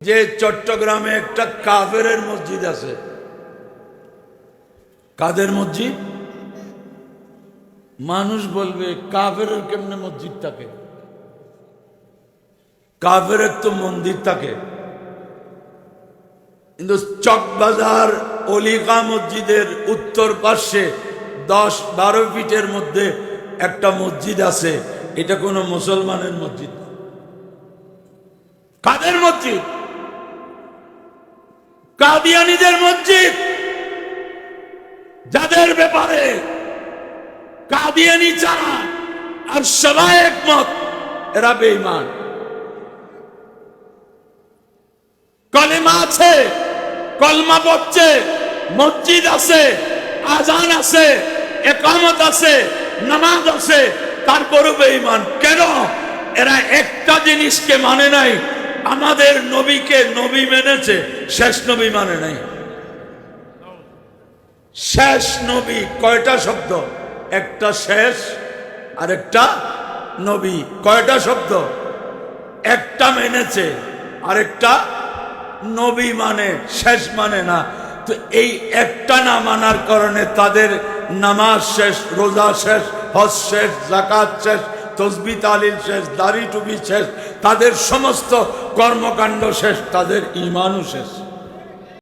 যে চট্টগ্রামে একটা কাফেরের মসজিদ আছে। কাদের মসজিদ? মানুষ বলবে কাফেরের কেমনে মসজিদ থাকে? কাফেরের তো মন্দির থাকে। কিন্তু চকবাজার অলিকা মসজিদের উত্তর পার্শ্বে 10-12 ফিটের মধ্যে একটা মসজিদ আছে। এটা কোনো মুসলমানের মসজিদ। কাদের মসজিদ? কাদিয়ানীদের মসজিদ, যাদের ব্যাপারে কাদিয়ানী ছাড়া আর সবাই একমত এরা বেঈমান। কলেমা আছে, কলমা পড়ছে, মসজিদ আছে, আজান আছে, ইকামত আছে, নামাজ আছে, তারপরও বেঈমান। কেন? এরা একটা জিনিসকে মানে নাই। আমাদের নবীকে নবী মেনেছে, শেষ নবী মানে নাই। শেষ নবী কয়টা শব্দ? একটা শেষ আর একটা নবী। কয়টা শব্দ? একটা মেনেছে আর একটা নবী মানে, শেষ মানে না। তো এই একটা না মানার কারণে তাদের নামাজ শেষ, রোজা শেষ, হজ শেষ, যাকাত শেষ, তসবিহ তাহলিল শেষ, দাড়ি টুপি শেষ, তাদের সমস্ত কর্মকাণ্ড শেষ, তাদের ঈমানও শেষ।